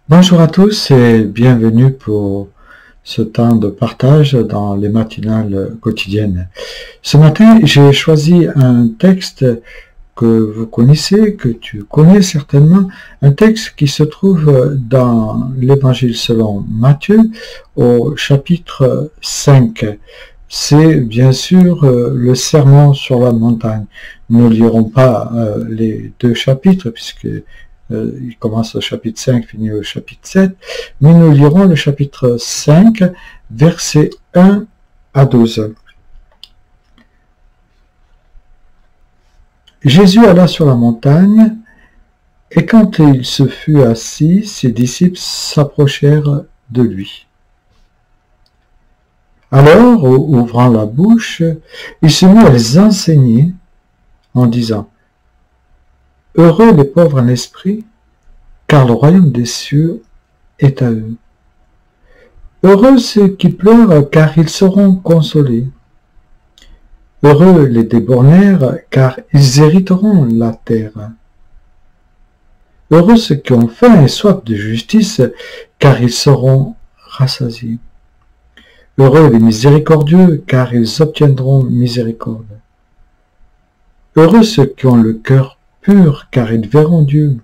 Bonjour à tous et bienvenue pour ce temps de partage dans les matinales quotidiennes. Ce matin, j'ai choisi un texte que vous connaissez, que tu connais certainement, un texte qui se trouve dans l'Évangile selon Matthieu au chapitre 5. C'est bien sûr le sermon sur la montagne. Nous ne lirons pas les deux chapitres puisque il commence au chapitre 5, finit au chapitre 7, mais nous lirons le chapitre 5, versets 1 à 12. Jésus alla sur la montagne, et quand il se fut assis, ses disciples s'approchèrent de lui. Alors, ouvrant la bouche, il se mit à les enseigner en disant: Heureux les pauvres en esprit, car le royaume des cieux est à eux. Heureux ceux qui pleurent, car ils seront consolés. Heureux les débornèrent, car ils hériteront la terre. Heureux ceux qui ont faim et soif de justice, car ils seront rassasiés. Heureux les miséricordieux, car ils obtiendront miséricorde. Heureux ceux qui ont le cœur pur, car ils verront Dieu.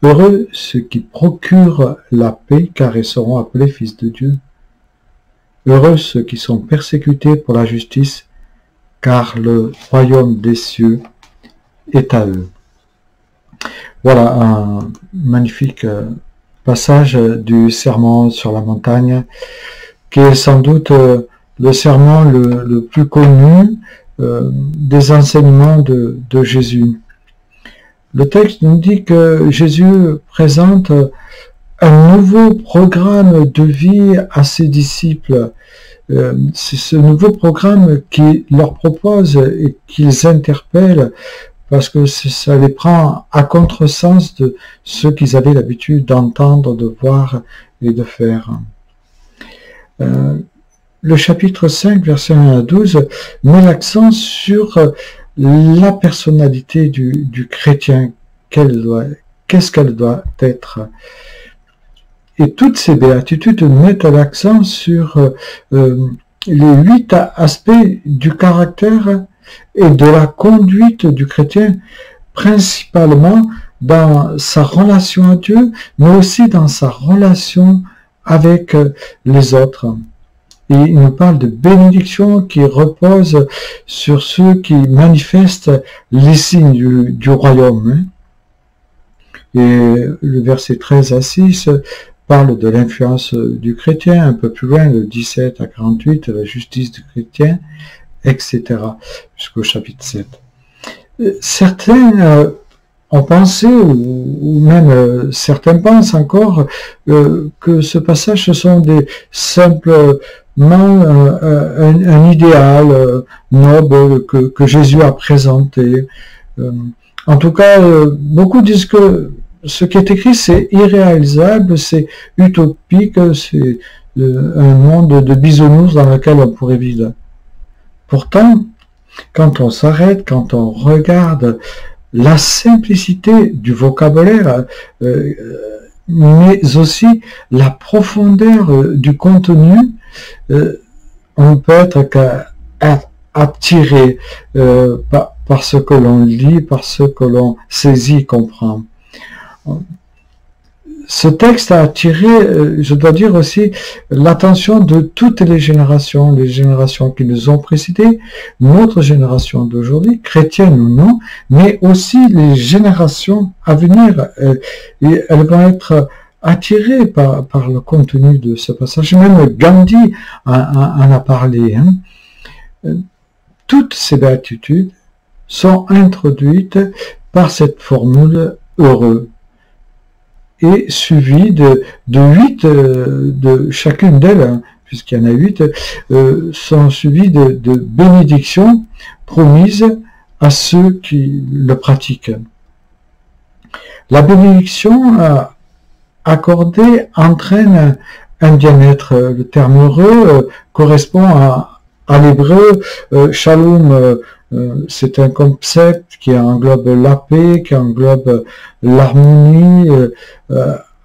Heureux ceux qui procurent la paix, car ils seront appelés fils de Dieu. Heureux ceux qui sont persécutés pour la justice, car le royaume des cieux est à eux. Voilà un magnifique passage du sermon sur la montagne, qui est sans doute le sermon le plus connu des enseignements de Jésus. Le texte nous dit que Jésus présente un nouveau programme de vie à ses disciples. C'est ce nouveau programme qu'il leur propose et qu'ils interpellent parce que ça les prend à contresens de ce qu'ils avaient l'habitude d'entendre, de voir et de faire. Le chapitre 5, versets 1 à 12, met l'accent sur la personnalité du chrétien, qu'est-ce qu'elle doit être. Et toutes ces béatitudes mettent l'accent sur les 8 aspects du caractère et de la conduite du chrétien, principalement dans sa relation à Dieu, mais aussi dans sa relation avec les autres. Et il nous parle de bénédiction qui repose sur ceux qui manifestent les signes du royaume. Et le verset 13 à 6 parle de l'influence du chrétien, un peu plus loin, le 17 à 48, la justice du chrétien, etc., jusqu'au chapitre 7. Certains ont pensé, ou même certains pensent encore, que ce passage, ce sont des simplement un idéal noble que Jésus a présenté. En tout cas, beaucoup disent que ce qui est écrit, c'est irréalisable, c'est utopique, c'est un monde de bisounours dans lequel on pourrait vivre. Pourtant, quand on s'arrête, quand on regarde la simplicité du vocabulaire, mais aussi la profondeur du contenu, on peut être attiré par ce que l'on lit, par ce que l'on saisit, comprend. Ce texte a attiré, je dois dire aussi, l'attention de toutes les générations qui nous ont précédés, notre génération d'aujourd'hui, chrétienne ou non, mais aussi les générations à venir. Et elles vont être attirées par le contenu de ce passage. Même Gandhi en a parlé. Toutes ces béatitudes sont introduites par cette formule « heureux » et suivi de 8 de chacune d'elles, puisqu'il y en a 8, sont suivis de bénédictions promises à ceux qui le pratiquent. La bénédiction accordée entraîne un bien-être. Le terme heureux correspond à l'hébreu shalom. C'est un concept qui englobe la paix, qui englobe l'harmonie,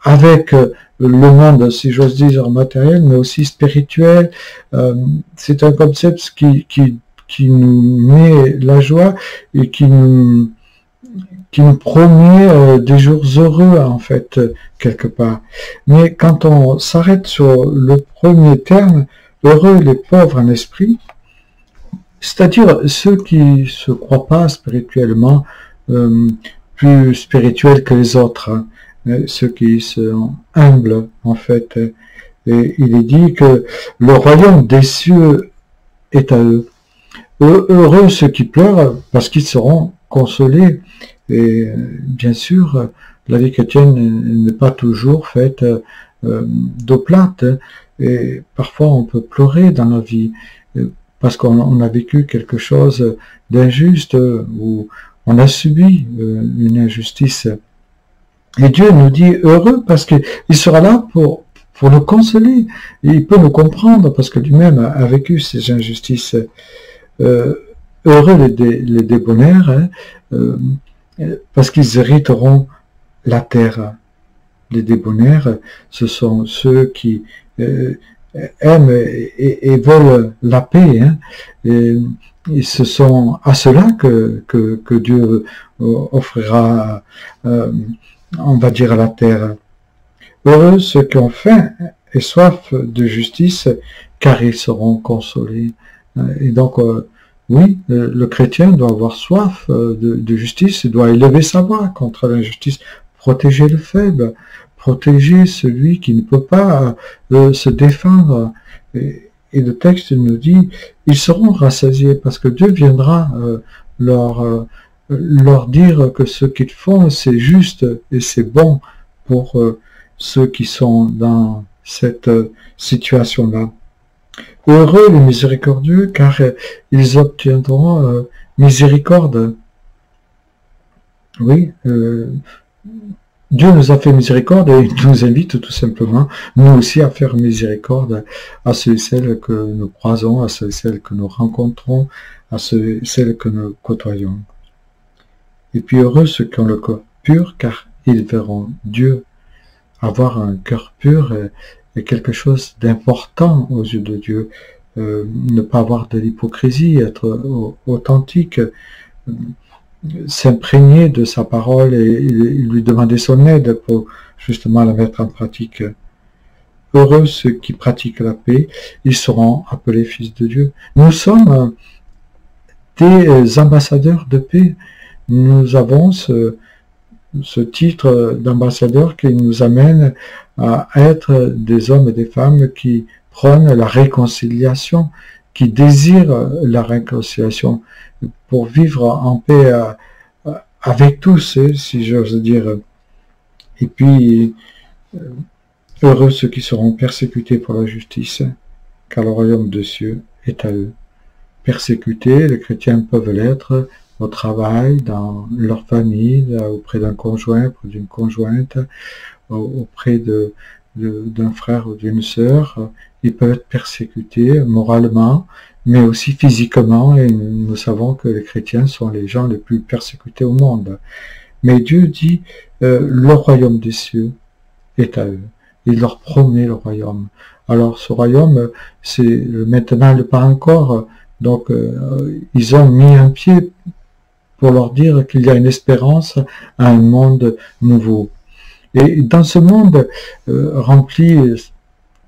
avec le monde, si j'ose dire, matériel, mais aussi spirituel. C'est un concept qui nous met la joie et qui nous promet des jours heureux, en fait, quelque part. Mais quand on s'arrête sur le premier terme, heureux les pauvres en esprit, c'est-à-dire ceux qui se croient pas spirituellement plus spirituels que les autres, hein, ceux qui sont humbles, en fait. Et il est dit que le royaume des cieux est à eux. Heureux ceux qui pleurent, parce qu'ils seront consolés. Et bien sûr, la vie chrétienne n'est pas toujours faite d'eau plate. Et parfois, on peut pleurer dans la vie parce qu'on a vécu quelque chose d'injuste ou on a subi une injustice. Et Dieu nous dit heureux parce qu'il sera là pour nous consoler. Et il peut nous comprendre parce que lui-même a vécu ces injustices. Heureux les débonnaires, hein, parce qu'ils hériteront la terre. Les débonnaires, ce sont ceux qui aiment et veulent la paix. Hein, et ce sont à cela que Dieu offrira, on va dire, la terre. Heureux ceux qui ont faim et soif de justice, car ils seront consolés. Et donc, oui, le chrétien doit avoir soif de justice, il doit élever sa voix contre l'injustice, protéger le faible, protéger celui qui ne peut pas se défendre. Et le texte nous dit, ils seront rassasiés parce que Dieu viendra leur dire que ce qu'ils font, c'est juste et c'est bon pour ceux qui sont dans cette situation-là. Heureux les miséricordieux, car ils obtiendront miséricorde. Oui, Dieu nous a fait miséricorde et il nous invite tout simplement, nous aussi, à faire miséricorde à ceux et celles que nous croisons, à ceux et celles que nous rencontrons, à ceux et celles que nous côtoyons. Et puis heureux ceux qui ont le cœur pur, car ils verront Dieu. Avoir un cœur pur est quelque chose d'important aux yeux de Dieu. Ne pas avoir de l'hypocrisie, être authentique, s'imprégner de sa parole et lui demander son aide pour justement la mettre en pratique. Heureux ceux qui pratiquent la paix, ils seront appelés fils de Dieu. Nous sommes des ambassadeurs de paix. Nous avons ce titre d'ambassadeur qui nous amène à être des hommes et des femmes qui prônent la réconciliation, qui désirent la réconciliation pour vivre en paix avec tous, si j'ose dire. Et puis, heureux ceux qui seront persécutés pour la justice, car le royaume des cieux est à eux. Persécutés, les chrétiens peuvent l'être au travail, dans leur famille, auprès d'un conjoint, auprès d'une conjointe, auprès d'un frère ou d'une sœur. Ils peuvent être persécutés moralement, mais aussi physiquement, et nous savons que les chrétiens sont les gens les plus persécutés au monde. Mais Dieu dit, le royaume des cieux est à eux. Il leur promet le royaume. Alors ce royaume, c'est maintenant le pas encore. Donc ils ont mis un pied pour leur dire qu'il y a une espérance à un monde nouveau. Et dans ce monde rempli,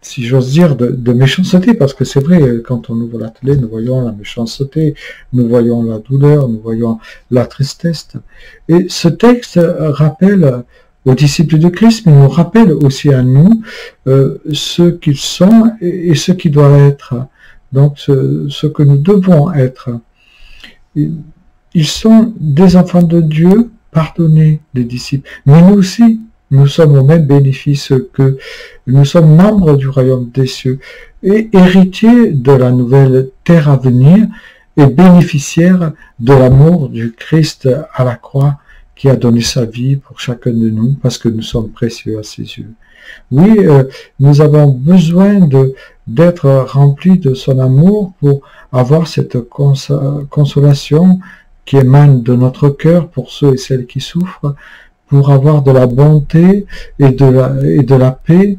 si j'ose dire, de méchanceté, parce que c'est vrai, quand on ouvre la télé, nous voyons la méchanceté, nous voyons la douleur, nous voyons la tristesse. Et ce texte rappelle aux disciples de Christ, mais nous rappelle aussi à nous ce qu'ils sont et ce qu'ils doivent être. Donc ce que nous devons être. Ils sont des enfants de Dieu, pardonnés, les disciples. Mais nous aussi, nous sommes au même bénéfice que nous sommes membres du royaume des cieux et héritiers de la nouvelle terre à venir et bénéficiaires de l'amour du Christ à la croix qui a donné sa vie pour chacun de nous parce que nous sommes précieux à ses yeux. Oui, nous avons besoin d'être remplis de son amour pour avoir cette consolation qui émane de notre cœur pour ceux et celles qui souffrent, pour avoir de la bonté et de la paix,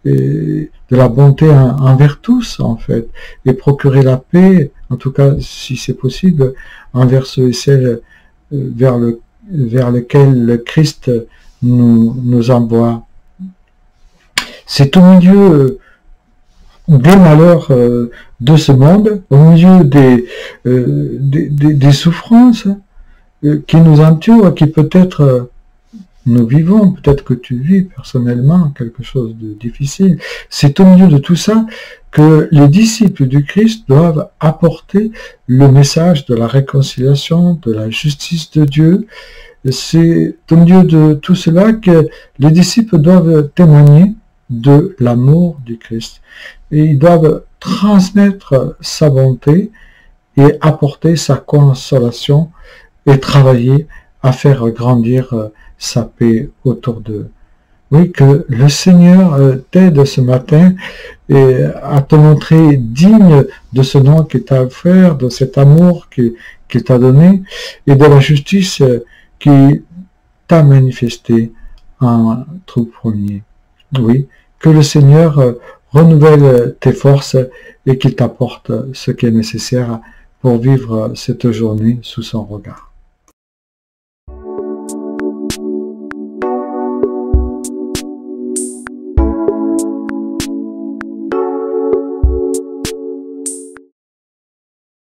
et de la bonté envers tous, en fait, et procurer la paix, en tout cas, si c'est possible, envers ceux et celles vers lesquels le Christ nous envoie. C'est au milieu des malheurs de ce monde, au milieu des souffrances qui nous entourent, qui peut-être nous vivons, peut-être que tu vis personnellement quelque chose de difficile. C'est au milieu de tout ça que les disciples du Christ doivent apporter le message de la réconciliation, de la justice de Dieu. C'est au milieu de tout cela que les disciples doivent témoigner de l'amour du Christ. Et ils doivent transmettre sa bonté et apporter sa consolation et travailler à faire grandir sa paix autour d'eux. Oui, que le Seigneur t'aide ce matin et à te montrer digne de ce nom qu'il t'a offert, de cet amour qu'il t'a donné et de la justice qu'il t'a manifesté en tout premier. Oui, que le Seigneur renouvelle tes forces et qu'il t'apporte ce qui est nécessaire pour vivre cette journée sous son regard.